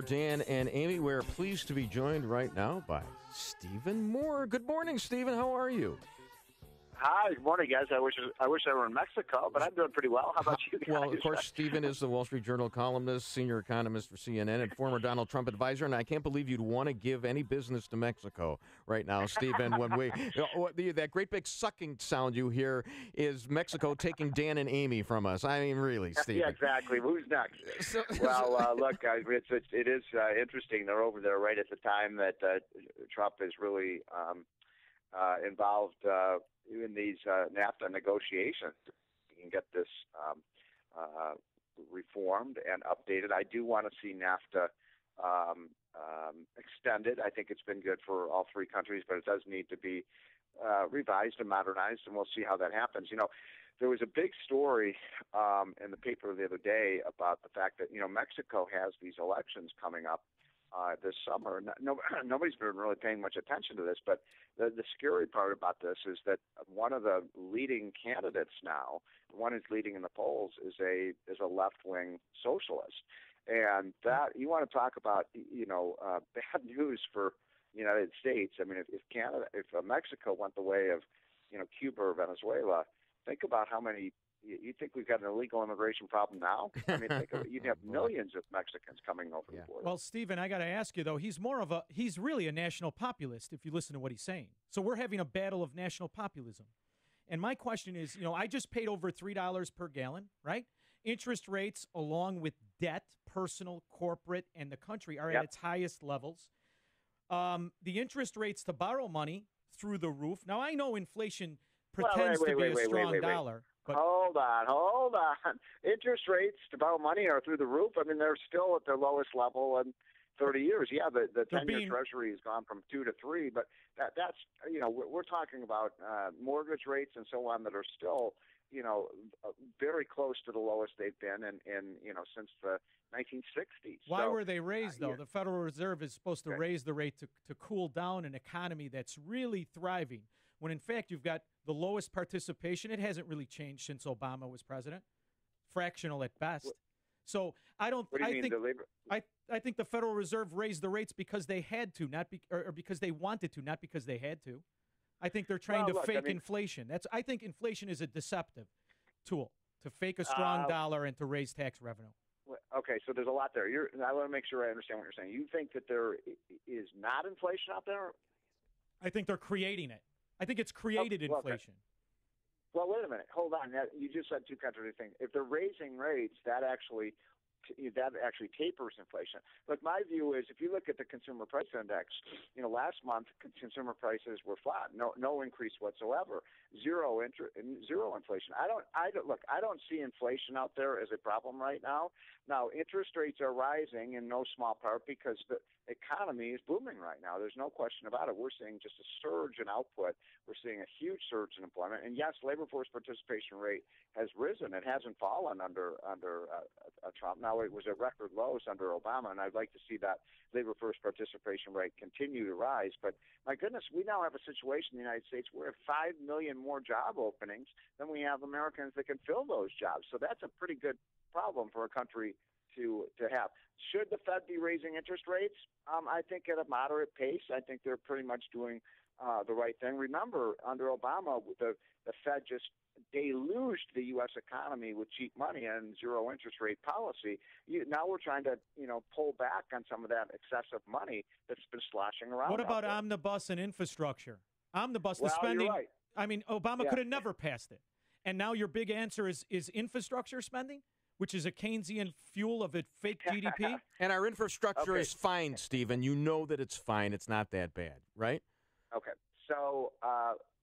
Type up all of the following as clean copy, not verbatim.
Dan and Amy, we're pleased to be joined right now by Stephen Moore. Good morning, Stephen. How are you? Hi, good morning, guys. I wish I were in Mexico, but I'm doing pretty well. How about you guys? Well, of course, Stephen is the Wall Street Journal columnist, senior economist for CNN, and former Donald Trump advisor. And I can't believe you'd want to give any business to Mexico right now, Stephen. When that great big sucking sound you hear is Mexico taking Dan and Amy from us. I mean, really, Stephen. Yeah, exactly. Who's next? Look, it is interesting. They're over there right at the time that Trump is really involved in these NAFTA negotiations. You can get this reformed and updated. I do want to see NAFTA extended. I think it's been good for all three countries, but it does need to be revised and modernized, and we'll see how that happens. You know, there was a big story in the paper the other day about the fact that, Mexico has these elections coming up this summer. Nobody's been really paying much attention to this, but the scary part about this is that one of the leading candidates now, the one who's leading in the polls, is a left-wing socialist. And that, you want to talk about, bad news for the United States. I mean, if Mexico went the way of, Cuba or Venezuela, think about how many. You think we've got an illegal immigration problem now? I mean, you'd have millions of Mexicans coming over the border. Well, Stephen, I got to ask you, though, he's really a national populist, if you listen to what he's saying. So we're having a battle of national populism. And my question is, I just paid over $3 per gallon, right? Interest rates, along with debt, personal, corporate, and the country, are at its highest levels. The interest rates to borrow money through the roof. Now, I know inflation pretends to be a strong dollar. But hold on. Interest rates to borrow money are through the roof. I mean, they're still at their lowest level in 30 years. Yeah, the 10-year Treasury has gone from 2 to 3, but that's we're talking about mortgage rates and so on that are still very close to the lowest they've been in since the 1960s. Why were they raised, though? The Federal Reserve is supposed to raise the rate to cool down an economy that's really thriving, when in fact you've got the lowest participation. It hasn't really changed since Obama was president, fractional at best. So I don't. What do you mean, the labor? I think the Federal Reserve raised the rates because they had to, or because they wanted to, not because they had to. I think they're trying to fake inflation. I think inflation is a deceptive tool to fake a strong dollar and to raise tax revenue. Okay, so there's a lot there. I want to make sure I understand what you're saying. You think that there is not inflation out there? I think they're creating it. I think it's created inflation. Okay. Well, wait a minute. Hold on. You just said two contradicting things. If they're raising rates, that actually tapers inflation. But my view is, if you look at the consumer price index, last month consumer prices were flat, no increase whatsoever, zero inflation. I don't see inflation out there as a problem right now. Now, interest rates are rising in no small part because the economy is booming right now. There's no question about it. We're seeing just a surge in output. We're seeing a huge surge in employment. And yes, labor force participation rate has risen. It hasn't fallen under Trump. Now, it was at record lows under Obama, and I'd like to see that labor force participation rate continue to rise. But my goodness, we now have a situation in the United States where we have 5 million more job openings than we have Americans that can fill those jobs. So that's a pretty good problem for a country to have. Should the Fed be raising interest rates? I think at a moderate pace. I think they're pretty much doing the right thing. Remember, under Obama, the Fed just deluged the U.S. economy with cheap money and zero interest rate policy. Now we're trying to, pull back on some of that excessive money that's been sloshing around. What about omnibus and infrastructure? Omnibus, the spending. You're right. I mean, Obama could have never passed it. And now your big answer is infrastructure spending, which is a Keynesian fuel of a fake GDP. And our infrastructure is fine, Stephen. You know that it's fine. It's not that bad, right? Okay. So,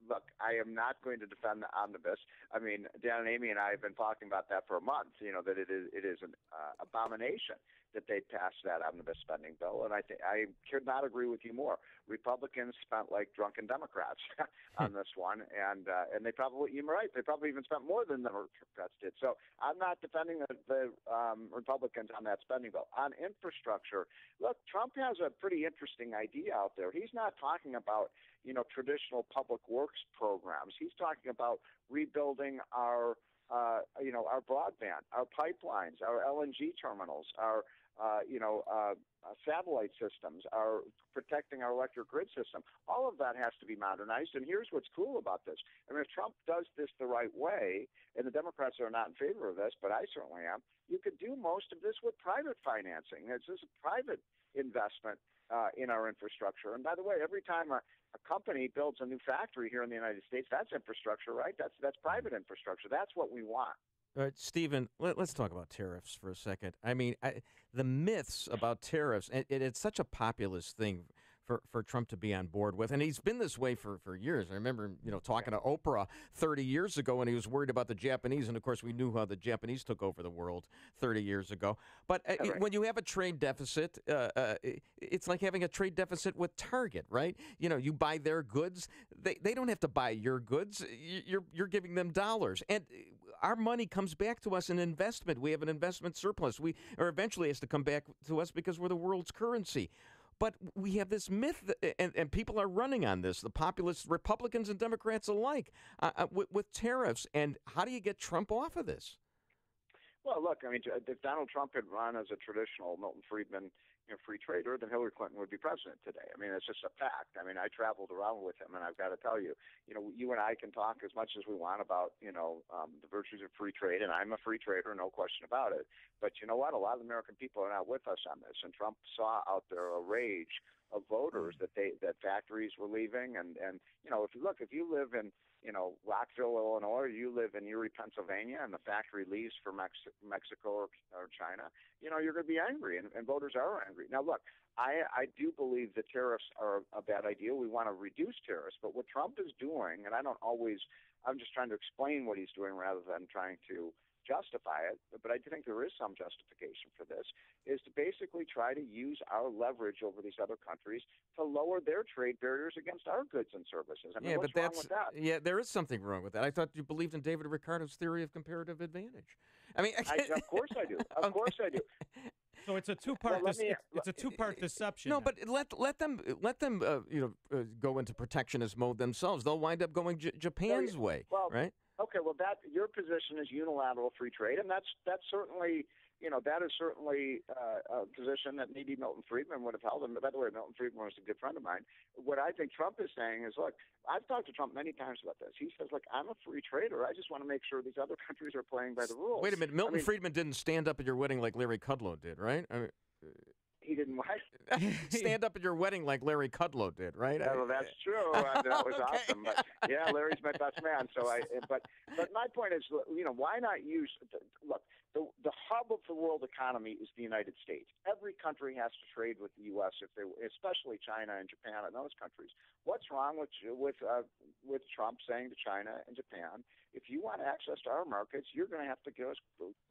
look, I am not going to defend the omnibus. I mean, Dan and Amy and I have been talking about that for a month, that it is an abomination that they passed that omnibus spending bill, and I could not agree with you more. Republicans spent like drunken Democrats on this one, and they probably, you're right, they probably even spent more than the Democrats did. So I'm not defending the Republicans on that spending bill. On infrastructure, look, Trump has a pretty interesting idea out there. He's not talking about traditional public works programs. He's talking about rebuilding our broadband, our pipelines, our LNG terminals, our satellite systems, our protecting our electric grid system. All of that has to be modernized. And here's what's cool about this. I mean, if Trump does this the right way, and the Democrats are not in favor of this, but I certainly am, you could do most of this with private financing. It's just a private investment in our infrastructure. And by the way, every time a company builds a new factory here in the United States, that's infrastructure, right? That's private infrastructure. That's what we want. All right, Stephen, let's talk about tariffs for a second. I mean, the myths about tariffs, and it's such a populist thing for Trump to be on board with. And he's been this way for years. I remember, talking to Oprah 30 years ago when he was worried about the Japanese. And, of course, we knew how the Japanese took over the world 30 years ago. But when you have a trade deficit, it's like having a trade deficit with Target, right? You buy their goods. They don't have to buy your goods. You're giving them dollars. And our money comes back to us in investment. We have an investment surplus. Or eventually has to come back to us because we're the world's currency. But we have this myth, and people are running on this, the populist Republicans and Democrats alike, with tariffs. And how do you get Trump off of this? Well, look, I mean, if Donald Trump had run as a traditional Milton Friedman free trader, then Hillary Clinton would be president today. I mean, it's just a fact. I mean, I traveled around with him, and I've got to tell you, you and I can talk as much as we want about, the virtues of free trade, and I'm a free trader, no question about it. But you know what? A lot of the American people are not with us on this, and Trump saw out there a rage of voters that factories were leaving, and if you live in Rockville, Illinois, or you live in Erie, Pennsylvania, and the factory leaves for Mexico or China, you're going to be angry, and voters are angry. Now, look, I do believe that tariffs are a bad idea. We want to reduce tariffs, but what Trump is doing, and I'm just trying to explain what he's doing rather than trying to justify it, but I do think there is some justification for this, is to basically try to use our leverage over these other countries to lower their trade barriers against our goods and services. I mean, what's wrong with that? Yeah, there is something wrong with that. I thought you believed in David Ricardo's theory of comparative advantage. I mean, of course I do. Of course I do. So it's a two-part. It's a two-part deception. No, but let them go into protectionist mode themselves. They'll wind up going Japan's way, right? Okay, well, your position is unilateral free trade, and that's certainly that is certainly a position that maybe Milton Friedman would have held. And by the way, Milton Friedman was a good friend of mine. What I think Trump is saying is, look, I've talked to Trump many times about this. He says, look, I'm a free trader. I just want to make sure these other countries are playing by the rules. Wait a minute, Milton Friedman didn't stand up at your wedding like Larry Kudlow did, right? He didn't what? Stand up at your wedding like Larry Kudlow did, right? Yeah, well, that's true. That was awesome. But yeah, Larry's my best man. So but my point is, why not use the hub of the world economy is the United States. Every country has to trade with the U.S. Especially China and Japan and those countries. What's wrong with Trump saying to China and Japan, if you want access to our markets, you're going to have to give us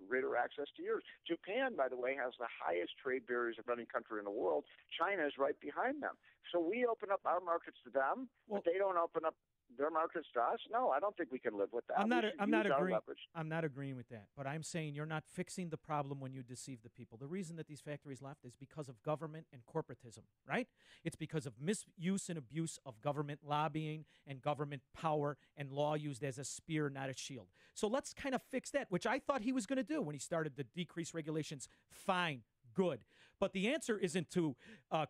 greater access to yours. Japan, by the way, has the highest trade barriers of any country in the world. China is right behind them. So we open up our markets to them, but they don't open up their markets to us. No, I don't think we can live with that. I'm not agreeing with that. But I'm saying you're not fixing the problem when you deceive the people. The reason that these factories left is because of government and corporatism, right? It's because of misuse and abuse of government lobbying and government power and law used as a spear, not a shield. So let's kind of fix that, which I thought he was going to do when he started to decrease regulations. Fine. Good. But the answer isn't to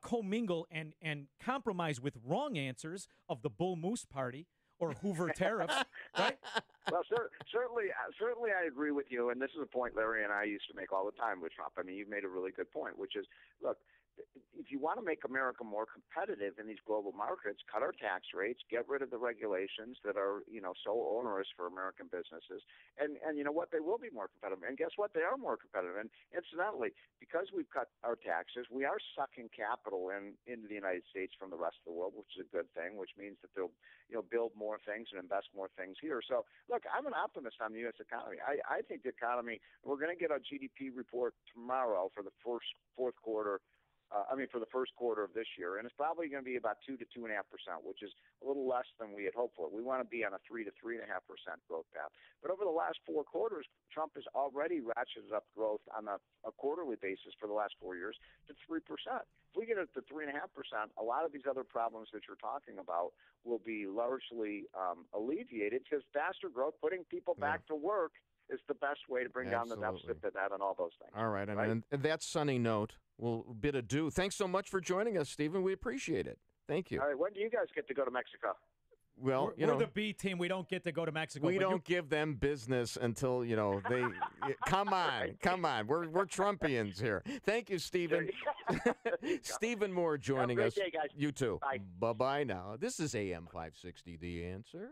commingle and compromise with wrong answers of the Bull Moose Party or Hoover tariffs, right? Well, certainly I agree with you, and this is a point Larry and I used to make all the time with Trump. I mean, you've made a really good point, which is, look, if you want to make America more competitive in these global markets, cut our tax rates, get rid of the regulations that are, so onerous for American businesses. And you know what? They will be more competitive. And guess what? They are more competitive. And incidentally, because we've cut our taxes, we are sucking capital into the United States from the rest of the world, which is a good thing, which means that they'll, build more things and invest more things here. So, look, I'm an optimist on the U.S. economy. I think the economy, we're going to get a GDP report tomorrow for the for the first quarter of this year, and it's probably going to be about 2 to 2.5%, which is a little less than we had hoped for. We want to be on a 3 to 3.5% growth path. But over the last 4 quarters, Trump has already ratcheted up growth on a quarterly basis for the last 4 years to 3%. If we get it to 3.5%, a lot of these other problems that you're talking about will be largely alleviated because faster growth, putting people back to work, is the best way to bring down the deficit to that and all those things. All right, right? And that sunny note, we'll bid adieu. Thanks so much for joining us, Stephen. We appreciate it. Thank you. All right, when do you guys get to go to Mexico? Well, we're the B team. We don't get to go to Mexico. We don't give them business until they. Come on. We're Trumpians here. Thank you, Stephen. Stephen Moore joining us. Have a great day, guys. You too. Bye Bye now. This is AM 560. The Answer.